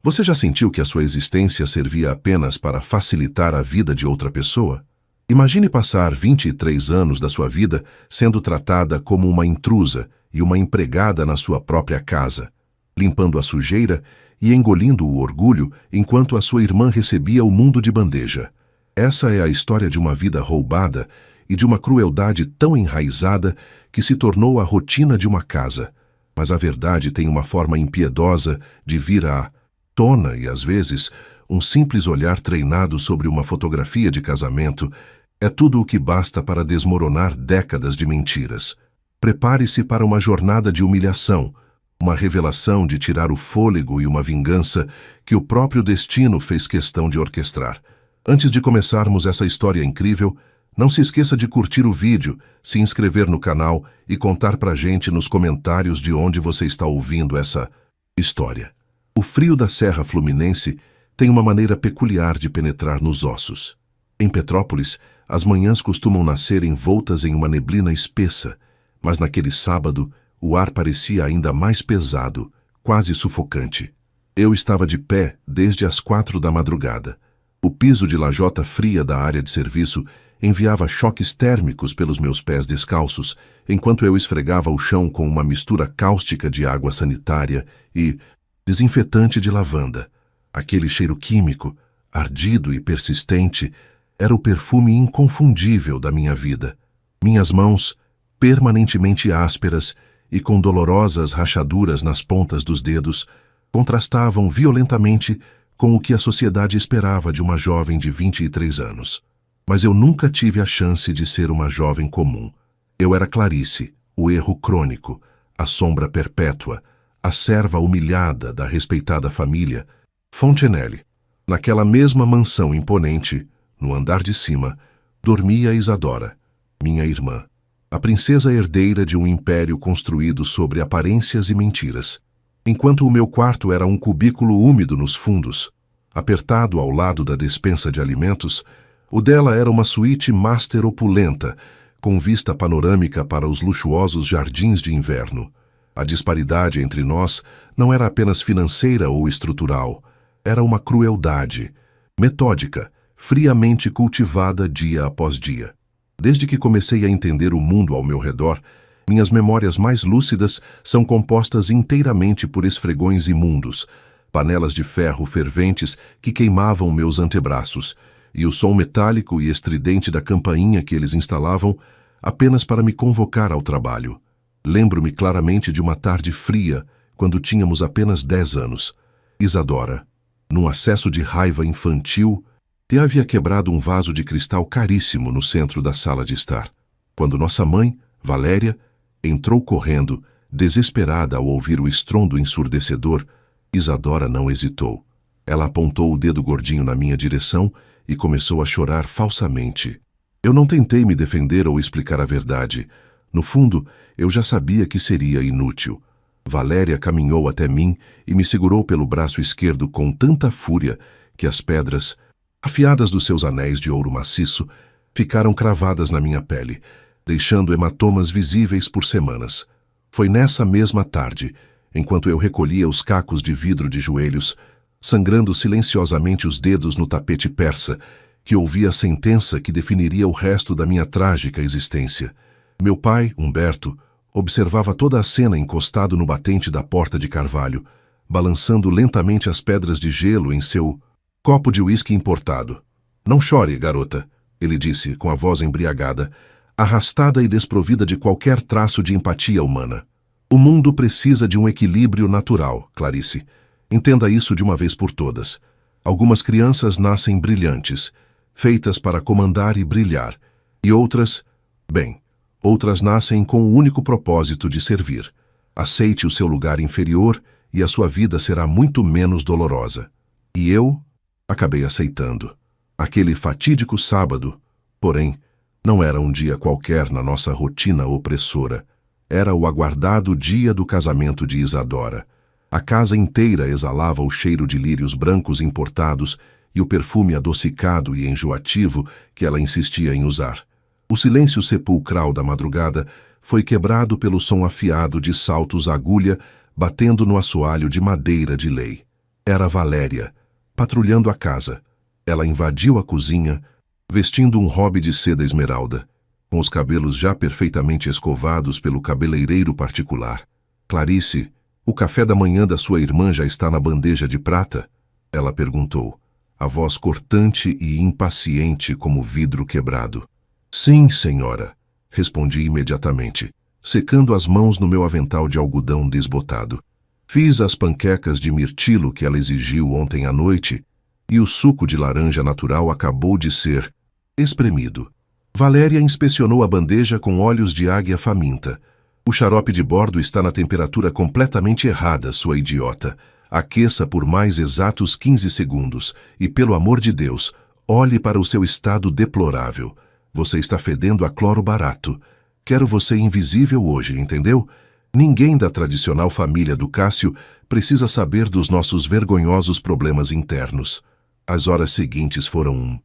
Você já sentiu que a sua existência servia apenas para facilitar a vida de outra pessoa? Imagine passar 23 anos da sua vida sendo tratada como uma intrusa e uma empregada na sua própria casa, limpando a sujeira e engolindo o orgulho enquanto a sua irmã recebia o mundo de bandeja. Essa é a história de uma vida roubada e de uma crueldade tão enraizada que se tornou a rotina de uma casa. Mas a verdade tem uma forma impiedosa de vir à tona e, às vezes, um simples olhar treinado sobre uma fotografia de casamento é tudo o que basta para desmoronar décadas de mentiras. Prepare-se para uma jornada de humilhação, uma revelação de tirar o fôlego e uma vingança que o próprio destino fez questão de orquestrar. Antes de começarmos essa história incrível, não se esqueça de curtir o vídeo, se inscrever no canal e contar pra gente nos comentários de onde você está ouvindo essa história. O frio da Serra Fluminense tem uma maneira peculiar de penetrar nos ossos. Em Petrópolis, as manhãs costumam nascer envoltas em uma neblina espessa, mas naquele sábado o ar parecia ainda mais pesado, quase sufocante. Eu estava de pé desde as 4 da madrugada. O piso de lajota fria da área de serviço enviava choques térmicos pelos meus pés descalços, enquanto eu esfregava o chão com uma mistura cáustica de água sanitária e desinfetante de lavanda. Aquele cheiro químico, ardido e persistente, era o perfume inconfundível da minha vida. Minhas mãos, permanentemente ásperas e com dolorosas rachaduras nas pontas dos dedos, contrastavam violentamente com o que a sociedade esperava de uma jovem de 23 anos. Mas eu nunca tive a chance de ser uma jovem comum. Eu era Clarice, o erro crônico, a sombra perpétua, a serva humilhada da respeitada família Fontenelle. Naquela mesma mansão imponente, no andar de cima, dormia Isadora, minha irmã, a princesa herdeira de um império construído sobre aparências e mentiras. Enquanto o meu quarto era um cubículo úmido nos fundos, apertado ao lado da despensa de alimentos, o dela era uma suíte master opulenta, com vista panorâmica para os luxuosos jardins de inverno. A disparidade entre nós não era apenas financeira ou estrutural, era uma crueldade, metódica, friamente cultivada dia após dia. Desde que comecei a entender o mundo ao meu redor, minhas memórias mais lúcidas são compostas inteiramente por esfregões imundos, panelas de ferro ferventes que queimavam meus antebraços, e o som metálico e estridente da campainha que eles instalavam apenas para me convocar ao trabalho. Lembro-me claramente de uma tarde fria, quando tínhamos apenas 10 anos. Isadora, num acesso de raiva infantil, te havia quebrado um vaso de cristal caríssimo no centro da sala de estar. Quando nossa mãe, Valéria, entrou correndo, desesperada ao ouvir o estrondo ensurdecedor, Isadora não hesitou. Ela apontou o dedo gordinho na minha direção e começou a chorar falsamente. Eu não tentei me defender ou explicar a verdade. No fundo, eu já sabia que seria inútil. Valéria caminhou até mim e me segurou pelo braço esquerdo com tanta fúria que as pedras, afiadas dos seus anéis de ouro maciço, ficaram cravadas na minha pele, deixando hematomas visíveis por semanas. Foi nessa mesma tarde, enquanto eu recolhia os cacos de vidro de joelhos, sangrando silenciosamente os dedos no tapete persa, que ouvi a sentença que definiria o resto da minha trágica existência. Meu pai, Humberto, observava toda a cena encostado no batente da porta de carvalho, balançando lentamente as pedras de gelo em seu copo de uísque importado. "Não chore, garota", ele disse com a voz embriagada, arrastada e desprovida de qualquer traço de empatia humana. "O mundo precisa de um equilíbrio natural, Clarice. Entenda isso de uma vez por todas. Algumas crianças nascem brilhantes, feitas para comandar e brilhar, e outras, outras nascem com o único propósito de servir. Aceite o seu lugar inferior e a sua vida será muito menos dolorosa." E eu acabei aceitando. Aquele fatídico sábado, porém, não era um dia qualquer na nossa rotina opressora. Era o aguardado dia do casamento de Isadora. A casa inteira exalava o cheiro de lírios brancos importados e o perfume adocicado e enjoativo que ela insistia em usar. O silêncio sepulcral da madrugada foi quebrado pelo som afiado de saltos à agulha batendo no assoalho de madeira de lei. Era Valéria, patrulhando a casa. Ela invadiu a cozinha, vestindo um robe de seda esmeralda, com os cabelos já perfeitamente escovados pelo cabeleireiro particular. Clarice, o café da manhã da sua irmã já está na bandeja de prata? Ela perguntou, a voz cortante e impaciente como vidro quebrado. Sim, senhora, respondi imediatamente, secando as mãos no meu avental de algodão desbotado. Fiz as panquecas de mirtilo que ela exigiu ontem à noite e o suco de laranja natural acabou de ser espremido. Valéria inspecionou a bandeja com olhos de águia faminta. O xarope de bordo está na temperatura completamente errada, sua idiota. Aqueça por mais exatos 15 segundos e, pelo amor de Deus, olhe para o seu estado deplorável. Você está fedendo a cloro barato. Quero você invisível hoje, entendeu? Ninguém da tradicional família do Cássio precisa saber dos nossos vergonhosos problemas internos. As horas seguintes foram um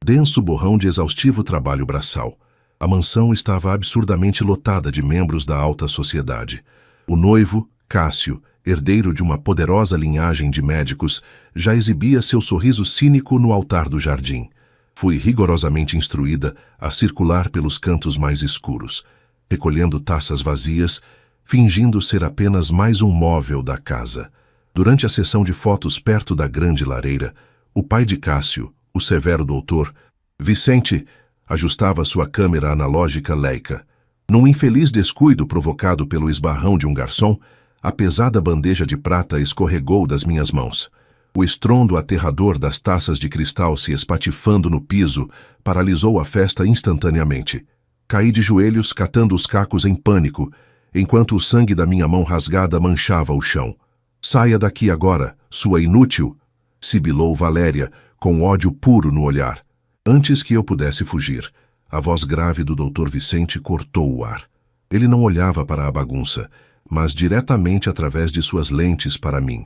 denso borrão de exaustivo trabalho braçal. A mansão estava absurdamente lotada de membros da alta sociedade. O noivo, Cássio, herdeiro de uma poderosa linhagem de médicos, já exibia seu sorriso cínico no altar do jardim. Fui rigorosamente instruída a circular pelos cantos mais escuros, recolhendo taças vazias, fingindo ser apenas mais um móvel da casa. Durante a sessão de fotos perto da grande lareira, o pai de Cássio, o severo doutor, Vicente, ajustava sua câmera analógica Leica. Num infeliz descuido provocado pelo esbarrão de um garçom, a pesada bandeja de prata escorregou das minhas mãos. O estrondo aterrador das taças de cristal se espatifando no piso paralisou a festa instantaneamente. Caí de joelhos, catando os cacos em pânico, enquanto o sangue da minha mão rasgada manchava o chão. Saia daqui agora, sua inútil! Sibilou Valéria, com ódio puro no olhar. Antes que eu pudesse fugir, a voz grave do Dr. Vicente cortou o ar. Ele não olhava para a bagunça, mas diretamente através de suas lentes para mim.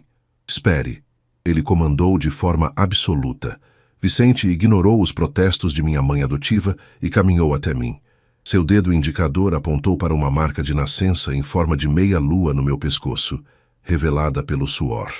Espere, ele comandou de forma absoluta. Vicente ignorou os protestos de minha mãe adotiva e caminhou até mim. Seu dedo indicador apontou para uma marca de nascença em forma de meia-lua no meu pescoço, revelada pelo suor.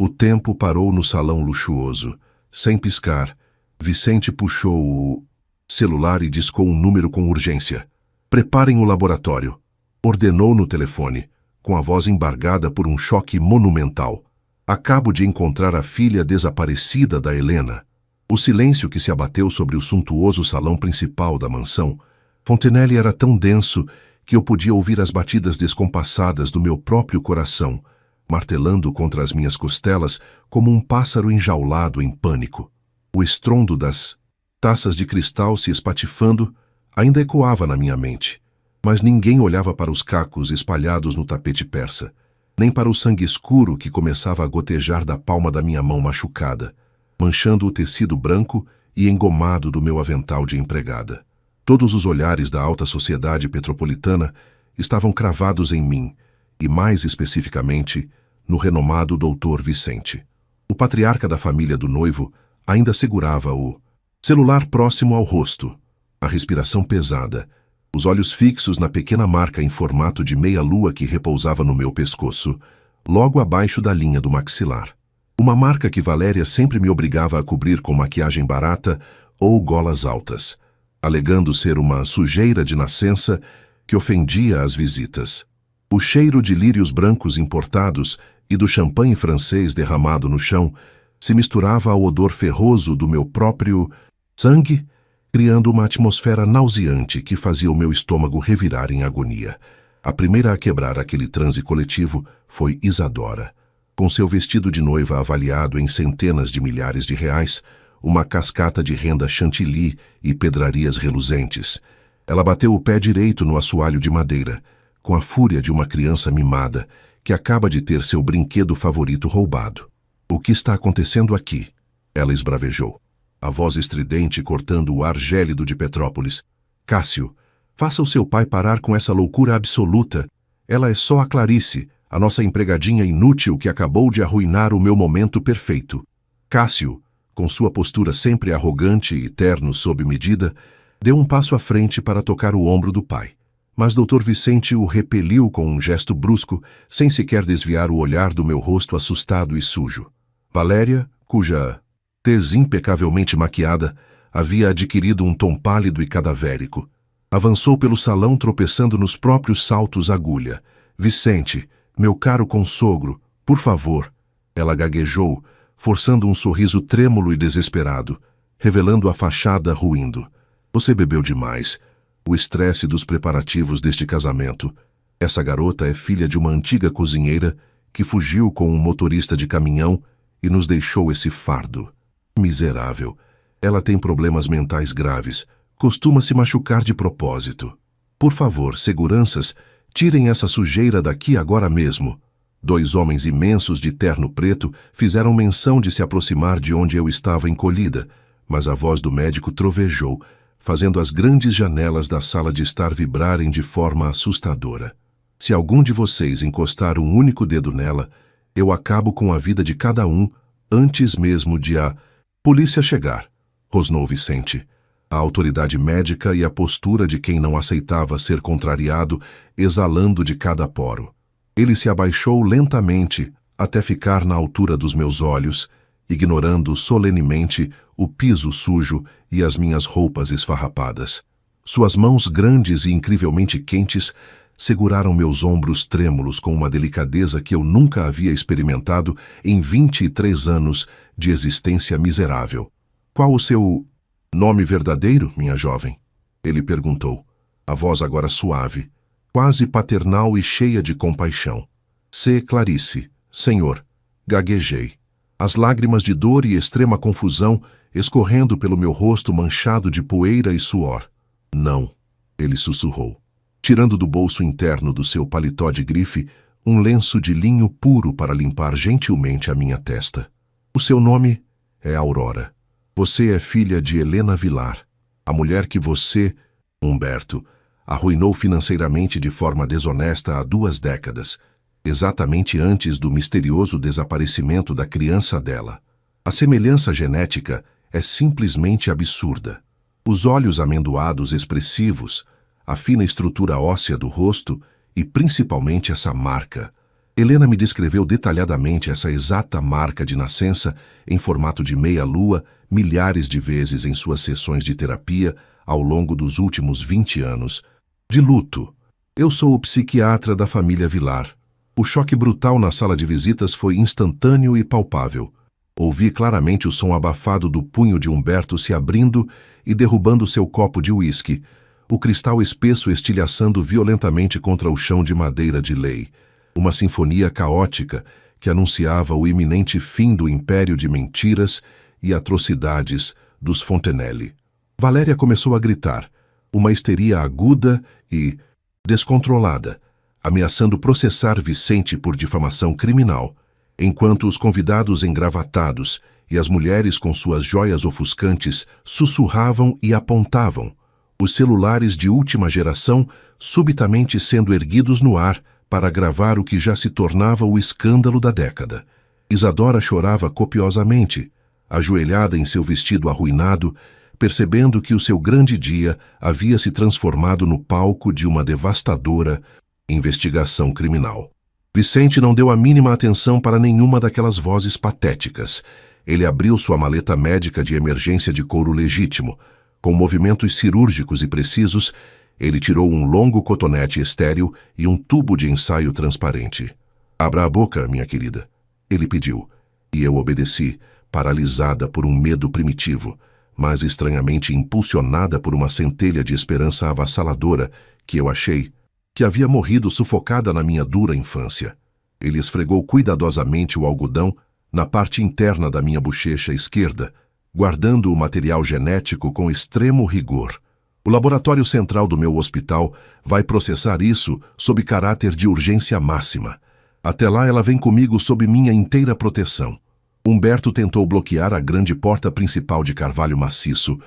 O tempo parou no salão luxuoso. Sem piscar, Vicente puxou o celular e discou um número com urgência. Preparem o laboratório, ordenou no telefone, com a voz embargada por um choque monumental. Acabo de encontrar a filha desaparecida da Helena. O silêncio que se abateu sobre o suntuoso salão principal da mansão Fontenelle era tão denso que eu podia ouvir as batidas descompassadas do meu próprio coração, martelando contra as minhas costelas como um pássaro enjaulado em pânico. O estrondo das taças de cristal se espatifando ainda ecoava na minha mente, mas ninguém olhava para os cacos espalhados no tapete persa, nem para o sangue escuro que começava a gotejar da palma da minha mão machucada, manchando o tecido branco e engomado do meu avental de empregada. Todos os olhares da alta sociedade petropolitana estavam cravados em mim, e mais especificamente, no renomado Dr. Vicente. O patriarca da família do noivo ainda segurava o celular próximo ao rosto, a respiração pesada, os olhos fixos na pequena marca em formato de meia-lua que repousava no meu pescoço, logo abaixo da linha do maxilar. Uma marca que Valéria sempre me obrigava a cobrir com maquiagem barata ou golas altas, alegando ser uma sujeira de nascença que ofendia as visitas. O cheiro de lírios brancos importados e do champanhe francês derramado no chão se misturava ao odor ferroso do meu próprio sangue, criando uma atmosfera nauseante que fazia o meu estômago revirar em agonia. A primeira a quebrar aquele transe coletivo foi Isadora. Com seu vestido de noiva avaliado em centenas de milhares de reais, uma cascata de renda chantilly e pedrarias reluzentes, ela bateu o pé direito no assoalho de madeira, com a fúria de uma criança mimada que acaba de ter seu brinquedo favorito roubado. O que está acontecendo aqui? Ela esbravejou, a voz estridente cortando o ar gélido de Petrópolis. Cássio, faça o seu pai parar com essa loucura absoluta. Ela é só a Clarice, a nossa empregadinha inútil que acabou de arruinar o meu momento perfeito. Cássio, com sua postura sempre arrogante e terno sob medida, deu um passo à frente para tocar o ombro do pai. Mas Dr. Vicente o repeliu com um gesto brusco, sem sequer desviar o olhar do meu rosto assustado e sujo. Valéria, cuja tez impecavelmente maquiada havia adquirido um tom pálido e cadavérico, avançou pelo salão tropeçando nos próprios saltos agulha. Vicente, meu caro consogro, por favor. Ela gaguejou, forçando um sorriso trêmulo e desesperado, revelando a fachada ruindo. Você bebeu demais. O estresse dos preparativos deste casamento. Essa garota é filha de uma antiga cozinheira que fugiu com um motorista de caminhão e nos deixou esse fardo. Miserável. Ela tem problemas mentais graves. Costuma se machucar de propósito. Por favor, seguranças, tirem essa sujeira daqui agora mesmo. 2 homens imensos de terno preto fizeram menção de se aproximar de onde eu estava encolhida, mas a voz do médico trovejou, fazendo as grandes janelas da sala de estar vibrarem de forma assustadora. Se algum de vocês encostar um único dedo nela, eu acabo com a vida de cada um antes mesmo de a polícia chegar, rosnou Vicente. A autoridade médica e a postura de quem não aceitava ser contrariado, exalando de cada poro. Ele se abaixou lentamente até ficar na altura dos meus olhos, ignorando solenemente o piso sujo e as minhas roupas esfarrapadas. Suas mãos grandes e incrivelmente quentes seguraram meus ombros trêmulos com uma delicadeza que eu nunca havia experimentado em 23 anos de existência miserável. Qual o seu nome verdadeiro, minha jovem? Ele perguntou, a voz agora suave, quase paternal e cheia de compaixão. C. Clarice, senhor. Gaguejei. As lágrimas de dor e extrema confusão escorrendo pelo meu rosto manchado de poeira e suor. Não, ele sussurrou, tirando do bolso interno do seu paletó de grife um lenço de linho puro para limpar gentilmente a minha testa. O seu nome é Aurora. Você é filha de Helena Vilar, a mulher que você, Humberto, arruinou financeiramente de forma desonesta há 2 décadas, exatamente antes do misterioso desaparecimento da criança dela. A semelhança genética é simplesmente absurda. Os olhos amendoados expressivos, a fina estrutura óssea do rosto e principalmente essa marca. Helena me descreveu detalhadamente essa exata marca de nascença em formato de meia-lua milhares de vezes em suas sessões de terapia ao longo dos últimos 20 anos. De luto. Eu sou o psiquiatra da família Vilar. O choque brutal na sala de visitas foi instantâneo e palpável. Ouvi claramente o som abafado do punho de Humberto se abrindo e derrubando seu copo de uísque, o cristal espesso estilhaçando violentamente contra o chão de madeira de lei. Uma sinfonia caótica que anunciava o iminente fim do império de mentiras e atrocidades dos Fontenelle. Valéria começou a gritar, uma histeria aguda e descontrolada, ameaçando processar Vicente por difamação criminal, enquanto os convidados engravatados e as mulheres com suas joias ofuscantes sussurravam e apontavam, os celulares de última geração subitamente sendo erguidos no ar para gravar o que já se tornava o escândalo da década. Isadora chorava copiosamente, ajoelhada em seu vestido arruinado, percebendo que o seu grande dia havia se transformado no palco de uma devastadora investigação criminal. Vicente não deu a mínima atenção para nenhuma daquelas vozes patéticas. Ele abriu sua maleta médica de emergência de couro legítimo. Com movimentos cirúrgicos e precisos, ele tirou um longo cotonete estéril e um tubo de ensaio transparente. Abra a boca, minha querida, ele pediu, e eu obedeci, paralisada por um medo primitivo, mas estranhamente impulsionada por uma centelha de esperança avassaladora que eu achei que havia morrido sufocada na minha dura infância. Ele esfregou cuidadosamente o algodão na parte interna da minha bochecha esquerda, guardando o material genético com extremo rigor. O laboratório central do meu hospital vai processar isso sob caráter de urgência máxima. Até lá ela vem comigo sob minha inteira proteção. Humberto tentou bloquear a grande porta principal de carvalho maciço,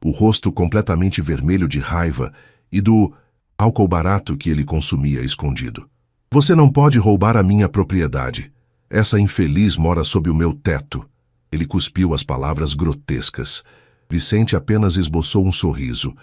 o rosto completamente vermelho de raiva e do álcool barato que ele consumia escondido. Você não pode roubar a minha propriedade. Essa infeliz mora sob o meu teto. Ele cuspiu as palavras grotescas. Vicente apenas esboçou um sorriso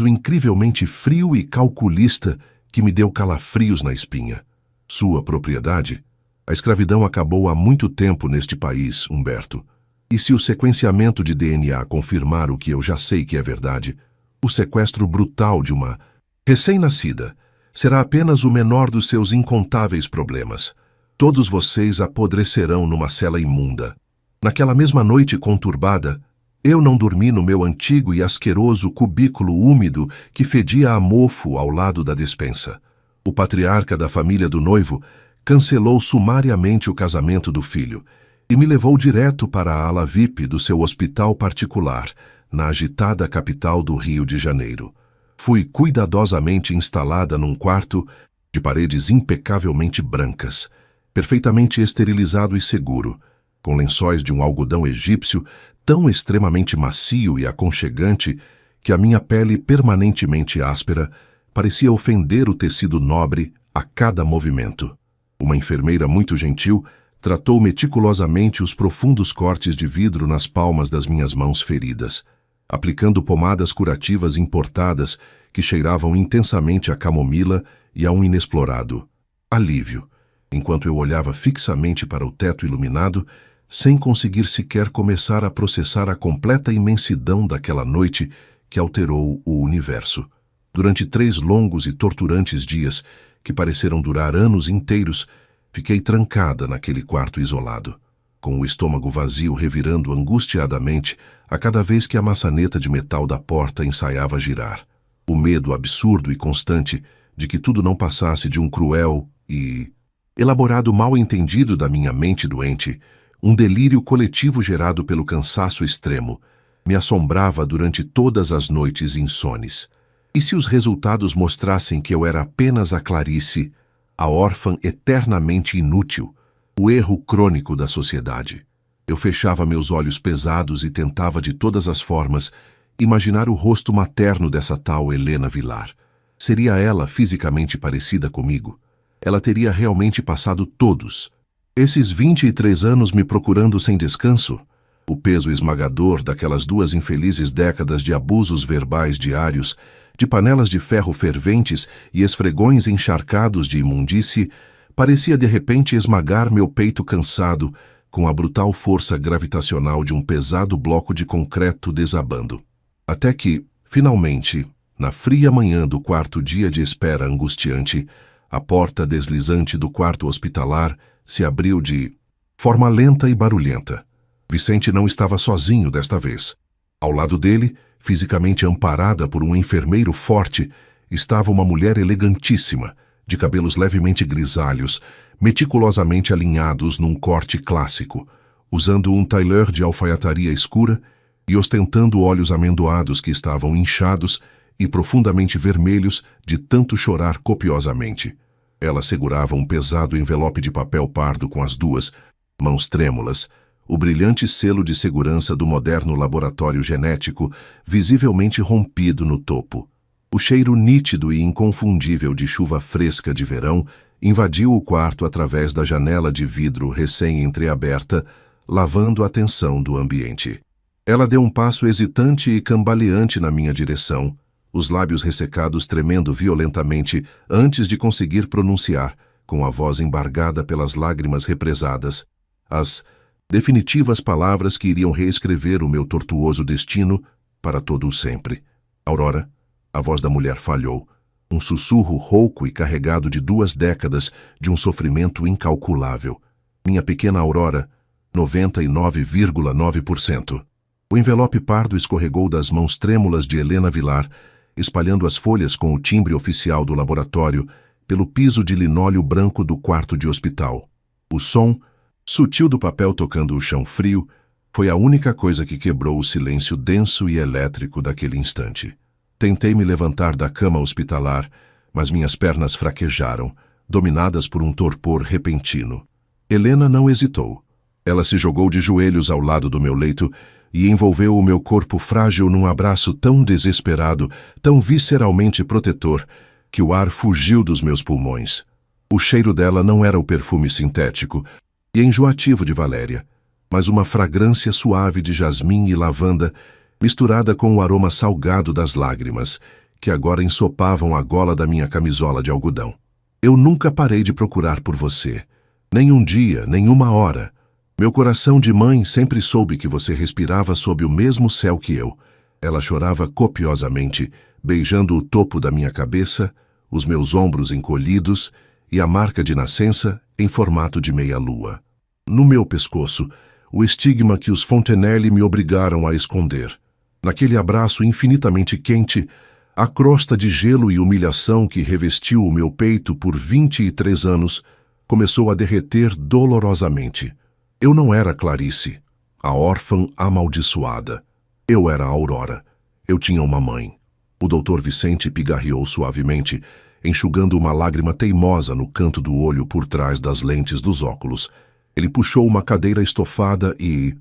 incrivelmente frio e calculista que me deu calafrios na espinha. Sua propriedade? A escravidão acabou há muito tempo neste país, Humberto. E se o sequenciamento de DNA confirmar o que eu já sei que é verdade, o sequestro brutal de uma recém-nascida será apenas o menor dos seus incontáveis problemas. Todos vocês apodrecerão numa cela imunda. Naquela mesma noite conturbada, eu não dormi no meu antigo e asqueroso cubículo úmido que fedia a mofo ao lado da despensa. O patriarca da família do noivo cancelou sumariamente o casamento do filho e me levou direto para a ala VIP do seu hospital particular, na agitada capital do Rio de Janeiro. Fui cuidadosamente instalada num quarto de paredes impecavelmente brancas, perfeitamente esterilizado e seguro, com lençóis de um algodão egípcio tão extremamente macio e aconchegante que a minha pele permanentemente áspera parecia ofender o tecido nobre a cada movimento. Uma enfermeira muito gentil tratou meticulosamente os profundos cortes de vidro nas palmas das minhas mãos feridas, aplicando pomadas curativas importadas que cheiravam intensamente a camomila e a um inexplorado alívio, enquanto eu olhava fixamente para o teto iluminado, sem conseguir sequer começar a processar a completa imensidão daquela noite que alterou o universo. Durante 3 longos e torturantes dias, que pareceram durar anos inteiros, fiquei trancada naquele quarto isolado, com o estômago vazio revirando angustiadamente a cada vez que a maçaneta de metal da porta ensaiava girar. O medo absurdo e constante de que tudo não passasse de um cruel e elaborado mal-entendido da minha mente doente, um delírio coletivo gerado pelo cansaço extremo, me assombrava durante todas as noites insones. E se os resultados mostrassem que eu era apenas a Clarice, a órfã eternamente inútil, o erro crônico da sociedade? Eu fechava meus olhos pesados e tentava de todas as formas imaginar o rosto materno dessa tal Helena Vilar. Seria ela fisicamente parecida comigo? Ela teria realmente passado todos esses 23 anos me procurando sem descanso? O peso esmagador daquelas 2 infelizes décadas de abusos verbais diários, de panelas de ferro ferventes e esfregões encharcados de imundície, parecia de repente esmagar meu peito cansado com a brutal força gravitacional de um pesado bloco de concreto desabando. Até que, finalmente, na fria manhã do 4º dia de espera angustiante, a porta deslizante do quarto hospitalar se abriu de forma lenta e barulhenta. Vicente não estava sozinho desta vez. Ao lado dele, fisicamente amparada por um enfermeiro forte, estava uma mulher elegantíssima, de cabelos levemente grisalhos, meticulosamente alinhados num corte clássico, usando um tailleur de alfaiataria escura e ostentando olhos amendoados que estavam inchados e profundamente vermelhos de tanto chorar copiosamente. Ela segurava um pesado envelope de papel pardo com as 2 mãos trêmulas, o brilhante selo de segurança do moderno laboratório genético visivelmente rompido no topo. O cheiro nítido e inconfundível de chuva fresca de verão invadiu o quarto através da janela de vidro recém-entreaberta, lavando a tensão do ambiente. Ela deu um passo hesitante e cambaleante na minha direção, os lábios ressecados tremendo violentamente antes de conseguir pronunciar, com a voz embargada pelas lágrimas represadas, as definitivas palavras que iriam reescrever o meu tortuoso destino para todo o sempre. Aurora, a voz da mulher falhou, um sussurro rouco e carregado de 2 décadas de um sofrimento incalculável. Minha pequena Aurora, 99,9%. O envelope pardo escorregou das mãos trêmulas de Helena Vilar, espalhando as folhas com o timbre oficial do laboratório pelo piso de linóleo branco do quarto de hospital. O som, sutil do papel tocando o chão frio, foi a única coisa que quebrou o silêncio denso e elétrico daquele instante. Tentei me levantar da cama hospitalar, mas minhas pernas fraquejaram, dominadas por um torpor repentino. Helena não hesitou. Ela se jogou de joelhos ao lado do meu leito e envolveu o meu corpo frágil num abraço tão desesperado, tão visceralmente protetor, que o ar fugiu dos meus pulmões. O cheiro dela não era o perfume sintético e enjoativo de Valéria, mas uma fragrância suave de jasmim e lavanda, misturada com o aroma salgado das lágrimas, que agora ensopavam a gola da minha camisola de algodão. Eu nunca parei de procurar por você. Nem um dia, nem uma hora. Meu coração de mãe sempre soube que você respirava sob o mesmo céu que eu. Ela chorava copiosamente, beijando o topo da minha cabeça, os meus ombros encolhidos e a marca de nascença em formato de meia-lua. No meu pescoço, o estigma que os Fontenelle me obrigaram a esconder. Naquele abraço infinitamente quente, a crosta de gelo e humilhação que revestiu o meu peito por 23 anos começou a derreter dolorosamente. Eu não era Clarice, a órfã amaldiçoada. Eu era Aurora. Eu tinha uma mãe. O Dr. Vicente pigarreou suavemente, enxugando uma lágrima teimosa no canto do olho por trás das lentes dos óculos. Ele puxou uma cadeira estofada e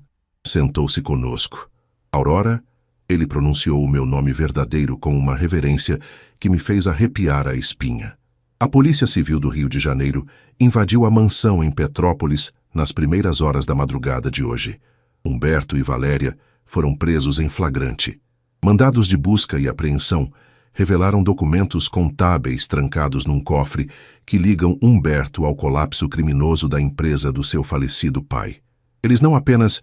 sentou-se conosco. Aurora, ele pronunciou o meu nome verdadeiro com uma reverência que me fez arrepiar a espinha. A Polícia Civil do Rio de Janeiro invadiu a mansão em Petrópolis nas primeiras horas da madrugada de hoje. Humberto e Valéria foram presos em flagrante. Mandados de busca e apreensão revelaram documentos contábeis trancados num cofre que ligam Humberto ao colapso criminoso da empresa do seu falecido pai. Eles não apenas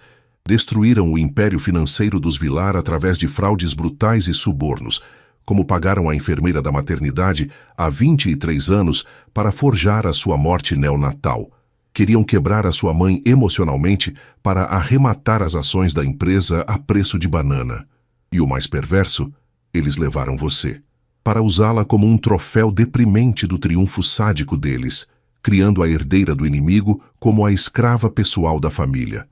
destruíram o império financeiro dos Vilar através de fraudes brutais e subornos, como pagaram a enfermeira da maternidade há 23 anos para forjar a sua morte neonatal. Queriam quebrar a sua mãe emocionalmente para arrematar as ações da empresa a preço de banana. E o mais perverso, eles levaram você, para usá-la como um troféu deprimente do triunfo sádico deles, criando a herdeira do inimigo como a escrava pessoal da família.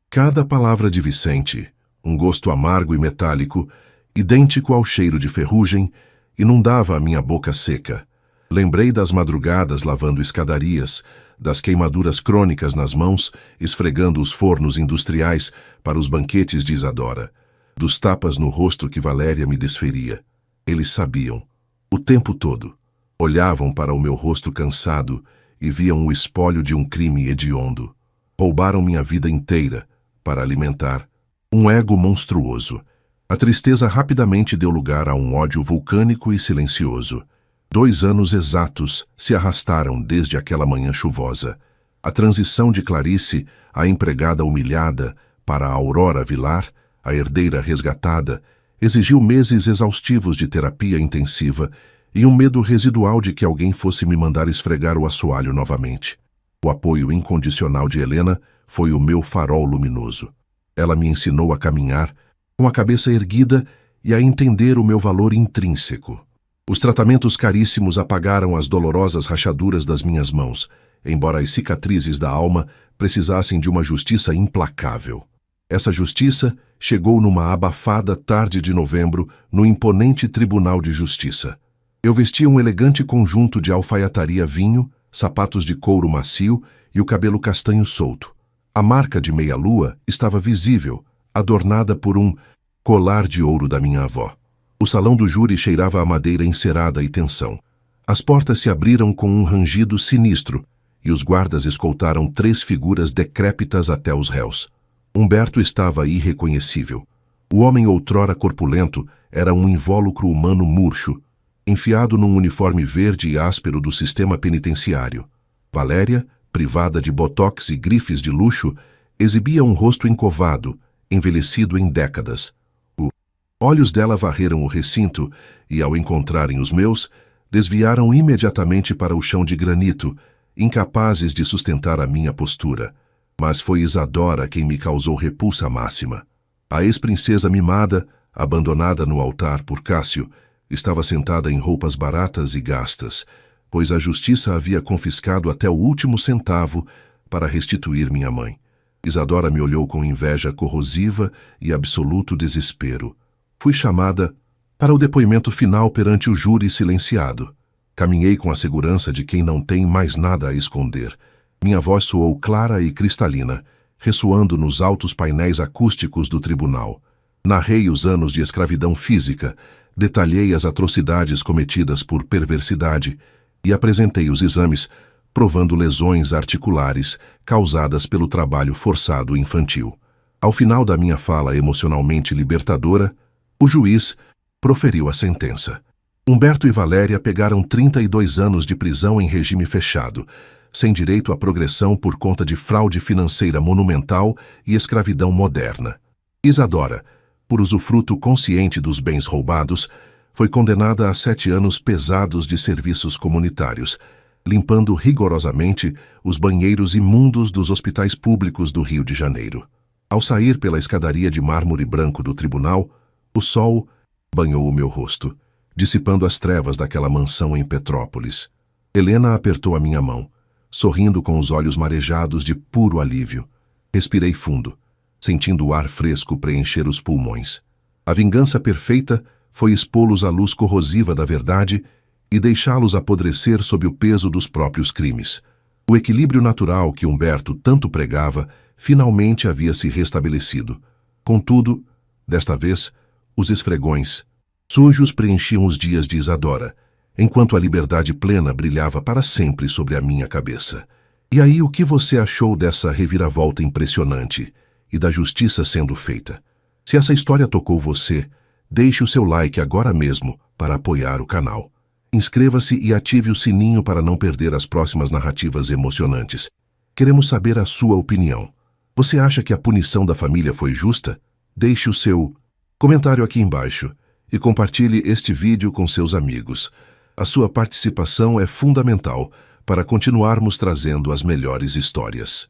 Cada palavra de Vicente, um gosto amargo e metálico, idêntico ao cheiro de ferrugem, inundava a minha boca seca. Lembrei das madrugadas lavando escadarias, das queimaduras crônicas nas mãos, esfregando os fornos industriais para os banquetes de Isadora, dos tapas no rosto que Valéria me desferia. Eles sabiam, o tempo todo. Olhavam para o meu rosto cansado e viam o espólio de um crime hediondo. Roubaram minha vida inteira para alimentar um ego monstruoso. A tristeza rapidamente deu lugar a um ódio vulcânico e silencioso. 2 anos exatos se arrastaram desde aquela manhã chuvosa. A transição de Clarice, a empregada humilhada, para a Aurora Vilar, a herdeira resgatada, exigiu meses exaustivos de terapia intensiva e um medo residual de que alguém fosse me mandar esfregar o assoalho novamente. O apoio incondicional de Helena foi o meu farol luminoso. Ela me ensinou a caminhar com a cabeça erguida e a entender o meu valor intrínseco. Os tratamentos caríssimos apagaram as dolorosas rachaduras das minhas mãos, embora as cicatrizes da alma precisassem de uma justiça implacável. Essa justiça chegou numa abafada tarde de novembro no imponente Tribunal de Justiça. Eu vestia um elegante conjunto de alfaiataria vinho, sapatos de couro macio e o cabelo castanho solto. A marca de meia-lua estava visível, adornada por um colar de ouro da minha avó. O salão do júri cheirava a madeira encerada e tensão. As portas se abriram com um rangido sinistro e os guardas escoltaram 3 figuras decrépitas até os réus. Humberto estava irreconhecível. O homem outrora corpulento era um invólucro humano murcho, enfiado num uniforme verde e áspero do sistema penitenciário. Valéria, privada de botox e grifes de luxo, exibia um rosto encovado, envelhecido em décadas. Os olhos dela varreram o recinto e, ao encontrarem os meus, desviaram imediatamente para o chão de granito, incapazes de sustentar a minha postura. Mas foi Isadora quem me causou repulsa máxima. A ex-princesa mimada, abandonada no altar por Cássio, estava sentada em roupas baratas e gastas, pois a justiça havia confiscado até o último centavo para restituir minha mãe. Isadora me olhou com inveja corrosiva e absoluto desespero. Fui chamada para o depoimento final perante o júri silenciado. Caminhei com a segurança de quem não tem mais nada a esconder. Minha voz soou clara e cristalina, ressoando nos altos painéis acústicos do tribunal. Narrei os anos de escravidão física, detalhei as atrocidades cometidas por perversidade e apresentei os exames, provando lesões articulares causadas pelo trabalho forçado infantil. Ao final da minha fala emocionalmente libertadora, o juiz proferiu a sentença. Humberto e Valéria pegaram 32 anos de prisão em regime fechado, sem direito à progressão por conta de fraude financeira monumental e escravidão moderna. Isadora, por usufruto consciente dos bens roubados, foi condenada a 7 anos pesados de serviços comunitários, limpando rigorosamente os banheiros imundos dos hospitais públicos do Rio de Janeiro. Ao sair pela escadaria de mármore branco do tribunal, o sol banhou o meu rosto, dissipando as trevas daquela mansão em Petrópolis. Helena apertou a minha mão, sorrindo com os olhos marejados de puro alívio. Respirei fundo, sentindo o ar fresco preencher os pulmões. A vingança perfeita foi expô-los à luz corrosiva da verdade e deixá-los apodrecer sob o peso dos próprios crimes. O equilíbrio natural que Humberto tanto pregava finalmente havia se restabelecido. Contudo, desta vez, os esfregões sujos preenchiam os dias de Isadora, enquanto a liberdade plena brilhava para sempre sobre a minha cabeça. E aí, o que você achou dessa reviravolta impressionante e da justiça sendo feita? Se essa história tocou você, deixe o seu like agora mesmo para apoiar o canal. Inscreva-se e ative o sininho para não perder as próximas narrativas emocionantes. Queremos saber a sua opinião. Você acha que a punição da família foi justa? Deixe o seu comentário aqui embaixo e compartilhe este vídeo com seus amigos. A sua participação é fundamental para continuarmos trazendo as melhores histórias.